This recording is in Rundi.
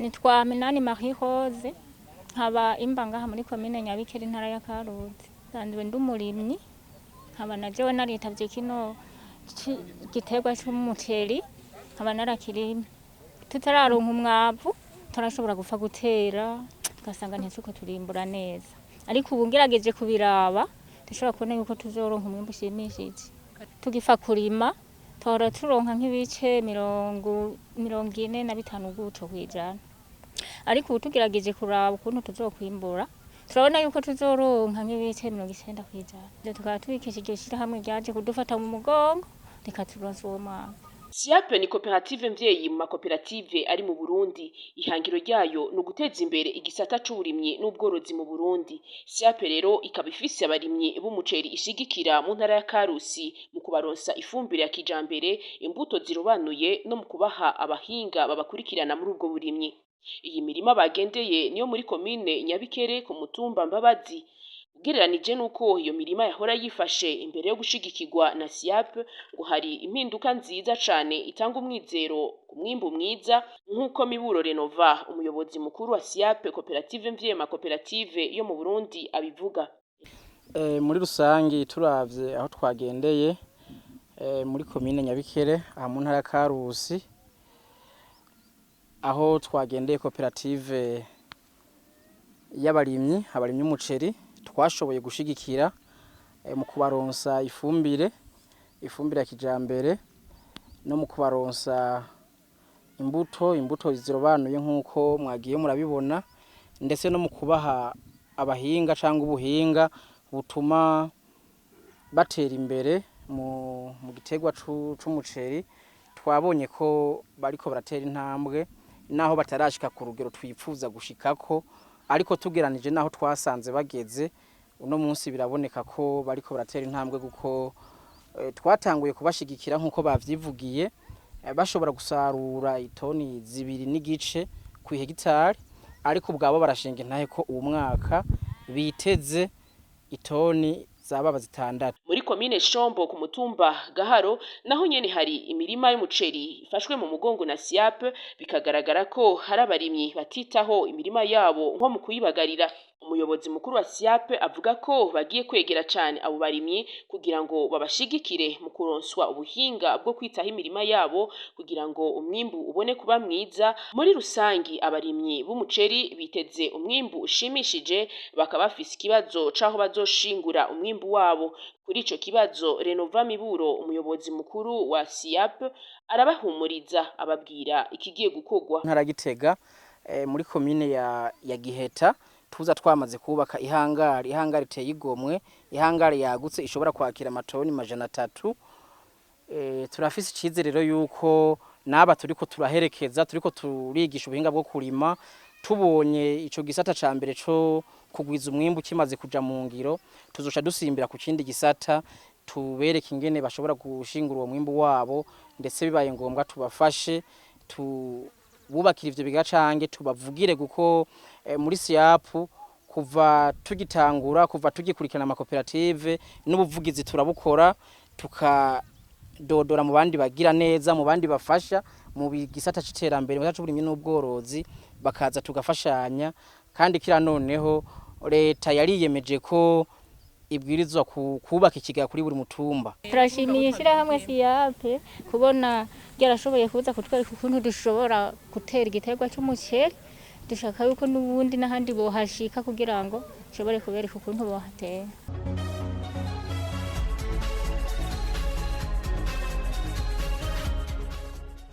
Nitwa Minani Marie Rose nkaba imba ngaha muri komine Nyabikere intara ya Karuzi. Sanzwe ndumurimyi nkaba najewe naritavye kino giterwa c'umuceri nkaba narakirima. Tutararonka umwavu turashobora gupfa gutera tugasanga ntisuko turimbura neza. Ariko ubu ngerageje kubiraba dushobora kubona yuko tuzoronka umwimbu ushimishije. Tugifa kurima tora turonka nk'ibice 45 guco kwijana. Ariko ubu tugerageje kuraba ukuntu tuzokwimbura turabona yuko tuzoronka nk'ibice 90 kwijana. Tukaba tubikishije ishirahamwe ryaje kudufata mu mugongo rikaturonsa uwo mwavu. SIAP ni koperative mvyeyi mu makoperative ari mu Burundi. Ihangiro ryayo no guteza imbere igisata c'uburimyi n'ubworozi mu Burundi. SIAP rero ikaba ifise abarimyi b'umuceri ishigikira mu ntara ya Karusi mu kubaronsa ifumbire ya kijambere, imbuto zirobanuye no mu kubaha abahinga babakurikirana muri ubwo burimyi. Iyi mirima bagendeye niyo muri komine Nyabikere ku mutumba Mbabazi. Ugereranije nuko iyo mirima yahora yifashe imbere yo gushigikirwa na SIAP ngo hari impinduka nziza cane itanga umwizero ku mwimbu mwiza nk'uko Miburo Renova umuyobozi mukuru wa SIAP koperative mvyeyi makoperative yo mu Burundi abivuga. Muri rusangi turavye aho twagendeye muri komine Nyabikere aha mu ntara ya Karusi aho twagendeye koperative y'abarimyi abarimyi umuceri twashoboye gushigikira mu kubaronsa ifumbire ya kijambere no mu kubaronsa imbuto zirobanuye nk'uko mwagiye murabibona ndetse no mu kubaha abahinga cyangwa ubuhinga butuma batera imbere mu giterwa c'umuceri. Twabonye ko bariko baratera intambwe naho batarashika ku rugero twipfuza gushikako, ariko tugeranije naho twasanze bageze uno munsi biraboneka ko bariko baratera intambwe kuko twatanguye kubashigikira nkuko bavyivugiye bashobora gusarura itoni 2.5 ku hegitari, ariko ubwabo barashinga intahe ko uwo mwaka biteze itoni zababa 6. Muri komine Shombo ku mutumba Gaharo naho nyene hari imirima y'umuceri ifashwe mu mugongo na SIAP, bikagaragara ko hari abarimyi batitaho imirima yabo nko mu kuyibagarira. Umuyobozi mukuru wa SIAP avuga ko bagiye kwegera cane abo barimyi kugira ngo babashigikire mu kuronswa ubuhinga bwo kwitaho imirima yabo kugira ngo umwimbu ubone kuba mwiza. Muri rusangi abarimyi b'umuceri biteze umwimbu ushimishije, bakaba bafise ikibazo caho bazoshingura umwimbu wabo. Kuri ico kibazo Renova Miburo umuyobozi mukuru wa SIAP arabahumuriza ababwira ikigiye gukorwa. Ntara Gitega muri komine ya Giheta tuza twamaze kubaka ihangari iteye igomwe, ihangari yagutse ishobora kwakira amatoni 300. Turafise icizere rero yuko naba turiko turaherekeza turiko turigisha ubuhinga bwo kurima, tubonye ico gisata ca mbere co kugwiza umwimbu kimaze kuja mu ngiro, tuzoca dusimbira ku kindi gisata tubereke ingene bashobora gushingura uwo mwimbu wabo, ndetse bibaye ngombwa tubafashe bubakira ivyo bigacange tubavugire kuko muri SIAP kuva tugitangura kuva tugikurikirana amakoperative n'ubuvugizi turabukora tukadodora mu bandi bagira neza mu bandi bafasha mu gisata c'iterambere mu gisata c'uburimyi n'ubworozi bakaza tugafashanya. Kandi kira noneho leta yariyemeje ko ibwirizwa kubaka ikiga kuri buri mutumba. Turashimiye ishirahamwe SIAP kubona ryarashoboye kuza kutwereka ukuntu dushobora gutera igiterwa c'umuceri. Dushaka yuko n'ubundi n'ahandi bohashika kugira ngo dushobore kubereka ukuntu bohatera.